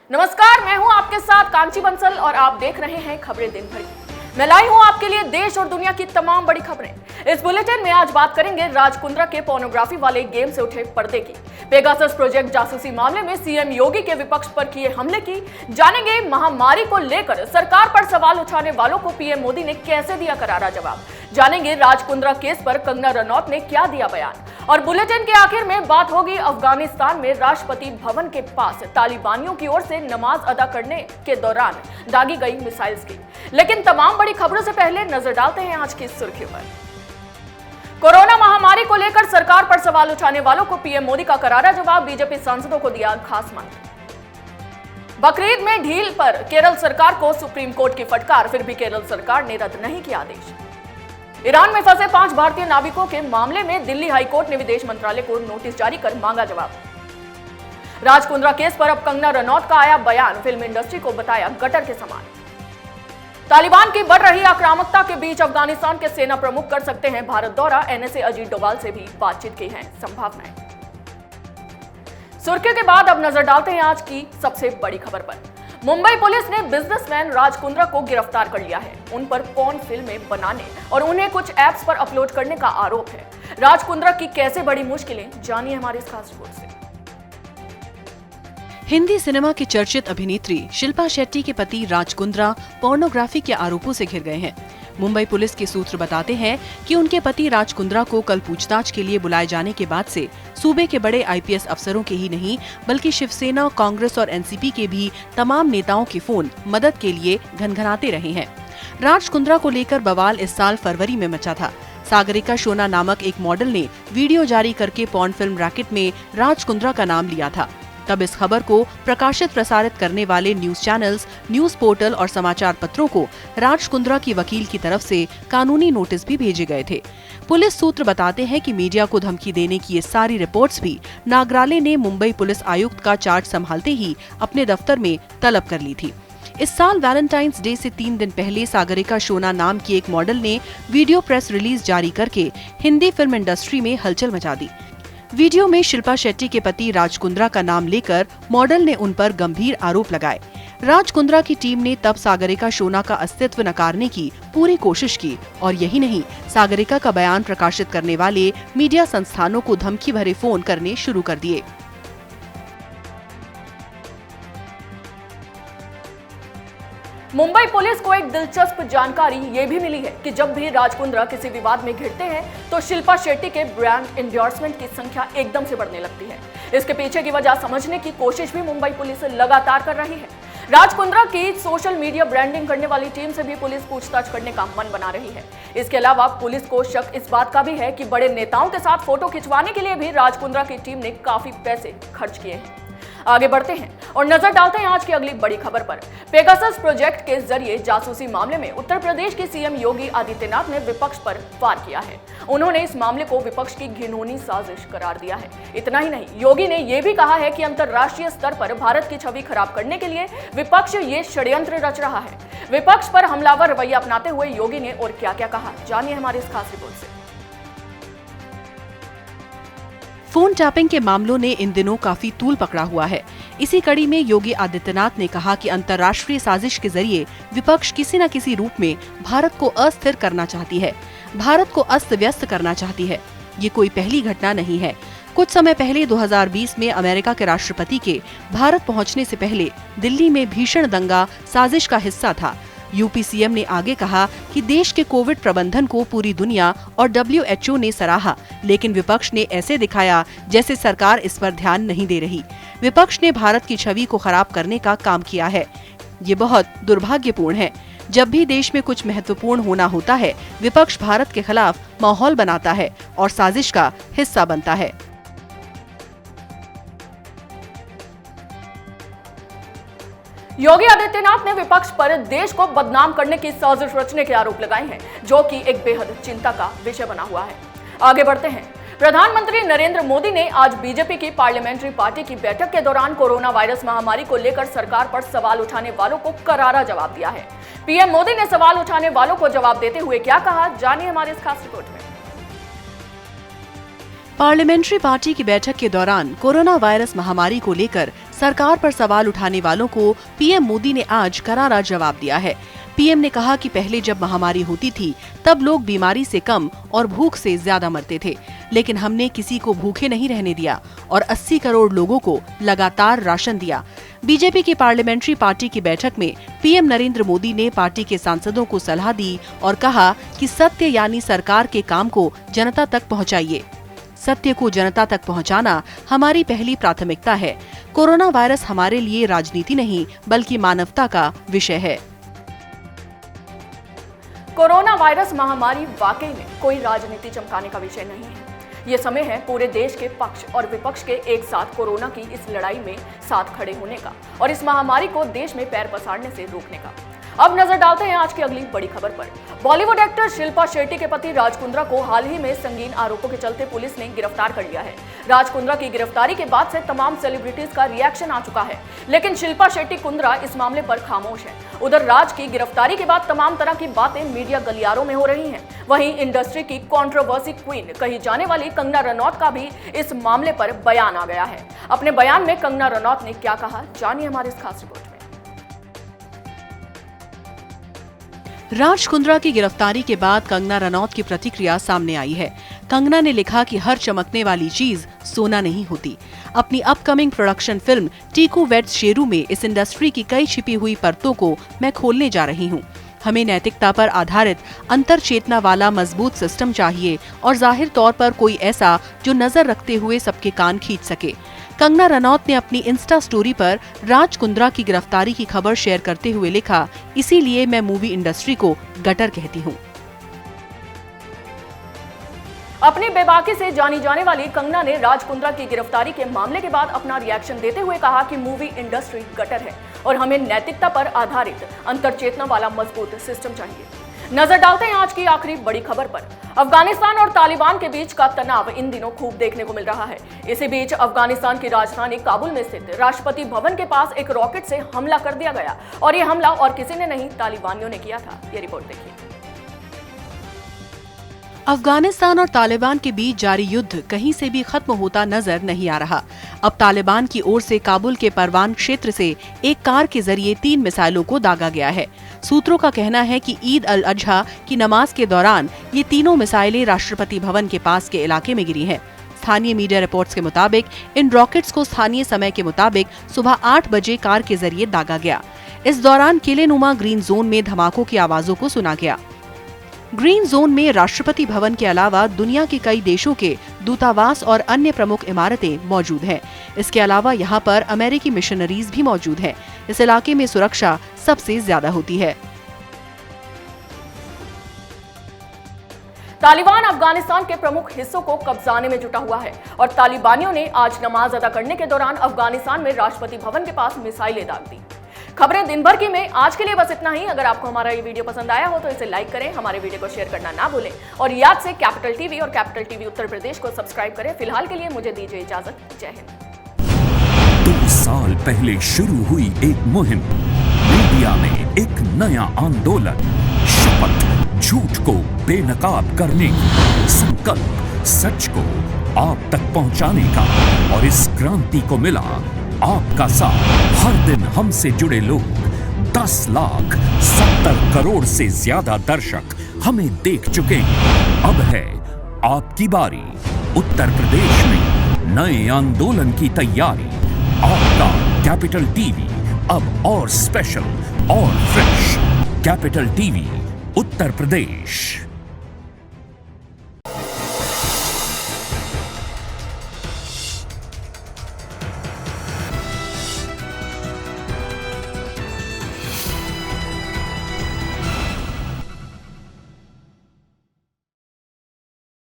नमस्कार, मैं हूं आपके साथ कांची बंसल और आप देख रहे हैं खबरें दिन भर। मैं लाई हूं आपके लिए देश और दुनिया की तमाम बड़ी खबरें। इस बुलेटिन में आज बात करेंगे राज कुंद्रा के पोर्नोग्राफी वाले गेम से उठे पर्दे की, पेगासस प्रोजेक्ट जासूसी मामले में सीएम योगी के विपक्ष पर किए हमले की, जानेंगे महामारी को लेकर सरकार पर सवाल उठाने वालों को पीएम मोदी ने कैसे दिया करारा जवाब, जानेंगे राज कुंद्रा केस पर कंगना रनौत ने क्या दिया बयान, और बुलेटिन के आखिर में बात होगी अफगानिस्तान में राष्ट्रपति भवन के पास तालिबानियों की ओर से नमाज अदा करने के दौरान दागी गई मिसाइल्स की। लेकिन तमाम बड़ी खबरों से पहले नजर डालते हैं आज की सुर्खियों पर। कोरोना महामारी को लेकर सरकार पर सवाल उठाने वालों को पीएम मोदी का करारा जवाब, बीजेपी सांसदों को दिया खास मंत्र। बकरीद में ढील पर केरल सरकार को सुप्रीम कोर्ट की फटकार, फिर भी केरल सरकार ने रद्द नहीं किया आदेश। ईरान में फंसे 5 भारतीय नाविकों के मामले में दिल्ली हाईकोर्ट ने विदेश मंत्रालय को नोटिस जारी कर मांगा जवाब। राज कुंद्रा केस पर अब कंगना रनौत का आया बयान, फिल्म इंडस्ट्री को बताया गटर के समान। तालिबान की बढ़ रही आक्रामकता के बीच अफगानिस्तान के सेना प्रमुख कर सकते हैं भारत दौरा, एनएसए अजीत डोभाल से भी बातचीत की है संभावनाएं। सुर्खियों के बाद अब नजर डालते हैं आज की सबसे बड़ी खबर पर। मुंबई पुलिस ने बिजनेसमैन राज कुंद्रा को गिरफ्तार कर लिया है। उन पर पोर्न फिल्में बनाने और उन्हें कुछ ऐप्स पर अपलोड करने का आरोप है। राज कुंद्रा की कैसे बड़ी मुश्किलें, जानिए हमारे इस खास रिपोर्ट से। हिंदी सिनेमा की चर्चित अभिनेत्री शिल्पा शेट्टी के पति राज कुंद्रा पोर्नोग्राफी के आरोपों से घिर गए हैं। मुंबई पुलिस के सूत्र बताते हैं कि उनके पति राज कुंद्रा को कल पूछताछ के लिए बुलाए जाने के बाद से सूबे के बड़े आईपीएस अफसरों के ही नहीं बल्कि शिवसेना, कांग्रेस और एनसीपी के भी तमाम नेताओं के फोन मदद के लिए घनघनाते रहे हैं। राज कुंद्रा को लेकर बवाल इस साल फरवरी में मचा था। सागरिका शोना नामक एक मॉडल ने वीडियो जारी करके पोर्न फिल्म रैकेट में राज कुंद्रा का नाम लिया था। तब इस खबर को प्रकाशित प्रसारित करने वाले न्यूज चैनल्स, न्यूज पोर्टल और समाचार पत्रों को राज कुंद्रा की वकील की तरफ से कानूनी नोटिस भी भेजे गए थे। पुलिस सूत्र बताते हैं कि मीडिया को धमकी देने की ये सारी रिपोर्ट्स भी नागराले ने मुंबई पुलिस आयुक्त का चार्ज संभालते ही अपने दफ्तर में तलब कर ली थी। इस साल वैलेंटाइंस डे से 3 दिन पहले सागरिका शोना नाम की एक मॉडल ने वीडियो प्रेस रिलीज जारी करके हिंदी फिल्म इंडस्ट्री में हलचल मचा दी। वीडियो में शिल्पा शेट्टी के पति राज कुंद्रा का नाम लेकर मॉडल ने उन पर गंभीर आरोप लगाए। राज कुंद्रा की टीम ने तब सागरिका शोना का अस्तित्व नकारने की पूरी कोशिश की और यही नहीं, सागरिका का बयान प्रकाशित करने वाले मीडिया संस्थानों को धमकी भरे फोन करने शुरू कर दिए। मुंबई पुलिस को एक दिलचस्प जानकारी ये भी मिली है कि जब भी राज कुंद्रा किसी विवाद में घिरते हैं तो शिल्पा शेट्टी के ब्रांड एंडोर्समेंट की संख्या एकदम से बढ़ने लगती है। इसके पीछे की वजह समझने की कोशिश भी मुंबई पुलिस लगातार कर रही है। राज कुंद्रा की सोशल मीडिया ब्रांडिंग करने वाली टीम से भी पुलिस पूछताछ करने का मन बना रही है। इसके अलावा पुलिस को शक इस बात का भी है कि बड़े नेताओं के साथ फोटो खिंचवाने के लिए भी राज कुंद्रा की टीम ने काफी पैसे खर्च किए हैं। आगे बढ़ते हैं और नजर डालते हैं आज की अगली बड़ी खबर पर। पेगासस प्रोजेक्ट के जरिए जासूसी मामले में उत्तर प्रदेश के सीएम योगी आदित्यनाथ ने विपक्ष पर वार किया है। उन्होंने इस मामले को विपक्ष की घिनौनी साजिश करार दिया है। इतना ही नहीं, योगी ने यह भी कहा है कि अंतर्राष्ट्रीय स्तर पर भारत की छवि खराब करने के लिए विपक्ष ये षड्यंत्र रच रहा है। विपक्ष पर हमलावर रवैया अपनाते हुए योगी ने और क्या क्या कहा, जानिए हमारे इस खास रिपोर्ट से। फोन टैपिंग के मामलों ने इन दिनों काफी तूल पकड़ा हुआ है। इसी कड़ी में योगी आदित्यनाथ ने कहा कि अंतर्राष्ट्रीय साजिश के जरिए विपक्ष किसी न किसी रूप में भारत को अस्थिर करना चाहती है, भारत को अस्त व्यस्त करना चाहती है। ये कोई पहली घटना नहीं है। कुछ समय पहले 2020 में अमेरिका के राष्ट्रपति के भारत पहुंचने से पहले दिल्ली में भीषण दंगा साजिश का हिस्सा था। यूपी सीएम ने आगे कहा कि देश के कोविड प्रबंधन को पूरी दुनिया और WHO ने सराहा, लेकिन विपक्ष ने ऐसे दिखाया जैसे सरकार इस पर ध्यान नहीं दे रही। विपक्ष ने भारत की छवि को खराब करने का काम किया है। ये बहुत दुर्भाग्यपूर्ण है। जब भी देश में कुछ महत्वपूर्ण होना होता है, विपक्ष भारत के खिलाफ माहौल बनाता है और साजिश का हिस्सा बनता है। योगी आदित्यनाथ ने विपक्ष पर देश को बदनाम करने की साजिश रचने के आरोप लगाए हैं, जो कि एक बेहद चिंता का विषय बना हुआ है। आगे बढ़ते हैं। प्रधानमंत्री नरेंद्र मोदी ने आज बीजेपी की पार्लियामेंट्री पार्टी की बैठक के दौरान कोरोना वायरस महामारी को लेकर सरकार पर सवाल उठाने वालों को करारा जवाब दिया है। पीएम मोदी ने सवाल उठाने वालों को जवाब देते हुए क्या कहा, जानिए हमारे इस खास रिपोर्ट में। पार्लियामेंट्री पार्टी की बैठक के दौरान कोरोना वायरस महामारी को लेकर सरकार पर सवाल उठाने वालों को पीएम मोदी ने आज करारा जवाब दिया है। पीएम ने कहा कि पहले जब महामारी होती थी तब लोग बीमारी से कम और भूख से ज्यादा मरते थे, लेकिन हमने किसी को भूखे नहीं रहने दिया और 80 करोड़ लोगों को लगातार राशन दिया। बीजेपी की पार्लियामेंट्री पार्टी की बैठक में पीएम नरेंद्र मोदी ने पार्टी के सांसदों को सलाह दी और कहा कि सत्य यानी सरकार के काम को जनता तक पहुंचाइए। सत्य को जनता तक पहुंचाना हमारी पहली प्राथमिकता है। कोरोना वायरस हमारे लिए राजनीति नहीं बल्कि मानवता का विषय है। कोरोना वायरस महामारी वाकई में कोई राजनीति चमकाने का विषय नहीं है। ये समय है पूरे देश के पक्ष और विपक्ष के एक साथ कोरोना की इस लड़ाई में साथ खड़े होने का और इस महामारी को देश में पैर पसारने से रोकने का। अब नजर डालते हैं आज की अगली बड़ी खबर पर। बॉलीवुड एक्टर शिल्पा शेट्टी के पति राज कुंद्रा को हाल ही में संगीन आरोपों के चलते पुलिस ने गिरफ्तार कर लिया है। राज कुंद्रा की गिरफ्तारी के बाद से तमाम सेलिब्रिटीज का रिएक्शन आ चुका है, लेकिन शिल्पा शेट्टी कुंद्रा इस मामले पर खामोश है। उधर राज की गिरफ्तारी के बाद तमाम तरह की बातें मीडिया गलियारों में हो रही हैं। वहीं इंडस्ट्री की कंट्रोवर्सी क्वीन कही जाने वाली कंगना रनौत का भी इस मामले पर बयान आ गया है। अपने बयान में कंगना रनौत ने क्या कहा, जानिए हमारे इस खास रिपोर्ट में। राज कुंद्रा की गिरफ्तारी के बाद कंगना रनौत की प्रतिक्रिया सामने आई है। कंगना ने लिखा कि हर चमकने वाली चीज सोना नहीं होती। अपनी upcoming production film Tiku weds Sheru में इस इंडस्ट्री की कई छिपी हुई परतों को मैं खोलने जा रही हूँ। हमें नैतिकता पर आधारित अंतर चेतना वाला मजबूत सिस्टम चाहिए और जाहिर तौर पर कोई ऐसा जो नजर रखते हुए सबके कान खींच सके। कंगना रनौत ने अपनी इंस्टा स्टोरी पर राज कुंद्रा की गिरफ्तारी की खबर शेयर करते हुए लिखा, इसीलिए मैं मूवी इंडस्ट्री को गटर कहती हूँ। अपनी बेबाकी से जानी जाने वाली कंगना ने राज कुंद्रा की गिरफ्तारी के मामले के बाद अपना रिएक्शन देते हुए कहा कि मूवी इंडस्ट्री गटर है और हमें नैतिकता पर आधारित अंतरचेतना वाला मजबूत सिस्टम चाहिए। नजर डालते हैं आज की आखिरी बड़ी खबर पर। अफगानिस्तान और तालिबान के बीच का तनाव इन दिनों खूब देखने को मिल रहा है। इसी बीच अफगानिस्तान की राजधानी काबुल में स्थित राष्ट्रपति भवन के पास एक रॉकेट से हमला कर दिया गया और ये हमला और किसी ने नहीं, तालिबानियों ने किया था। ये रिपोर्ट देखिए। अफगानिस्तान और तालिबान के बीच जारी युद्ध कहीं से भी खत्म होता नजर नहीं आ रहा। अब तालिबान की ओर से काबुल के परवान क्षेत्र से एक कार के जरिए 3 मिसाइलों को दागा गया है। सूत्रों का कहना है कि ईद अल अजहा की नमाज के दौरान ये तीनों मिसाइलें राष्ट्रपति भवन के पास के इलाके में गिरी हैं। स्थानीय मीडिया रिपोर्ट्स के मुताबिक इन रॉकेट्स को स्थानीय समय के मुताबिक सुबह 8 बजे कार के जरिए दागा गया। इस दौरान किलेनुमा ग्रीन जोन में धमाकों की आवाजों को सुना गया। ग्रीन जोन में राष्ट्रपति भवन के अलावा दुनिया के कई देशों के दूतावास और अन्य प्रमुख इमारतें मौजूद हैं। इसके अलावा यहाँ पर अमेरिकी मिशनरीज भी मौजूद हैं। इस इलाके में सुरक्षा सबसे ज्यादा होती है। तालिबान अफगानिस्तान के प्रमुख हिस्सों को कब्जाने में जुटा हुआ है और तालिबानियों ने आज नमाज अदा करने के दौरान अफगानिस्तान में राष्ट्रपति भवन के पास मिसाइलें दाग दी। खबरें दिन भर की में आज के लिए बस इतना ही। अगर आपको हमारा ये वीडियो पसंद आया हो तो इसे लाइक करें, हमारे वीडियो को शेयर करना ना भूलें और याद से कैपिटल टीवी और कैपिटल टीवी उत्तर प्रदेश को सब्सक्राइब करें। फिलहाल के लिए मुझे दीजिए इजाजत। जय हिंद। 2 साल पहले शुरू हुई एक मुहिम, मीडिया में एक नया आंदोलन, शपथ झूठ को बेनकाब करने की, संकल्प सच को आप तक पहुंचाने का, और इस क्रांति को मिला आपका साथ। हर दिन हमसे जुड़े लोग, 10,70 करोड़ से ज्यादा दर्शक हमें देख चुके हैं। अब है आपकी बारी। उत्तर प्रदेश में नए आंदोलन की तैयारी। आपका कैपिटल टीवी अब और स्पेशल और fresh. Capital TV Uttar Pradesh.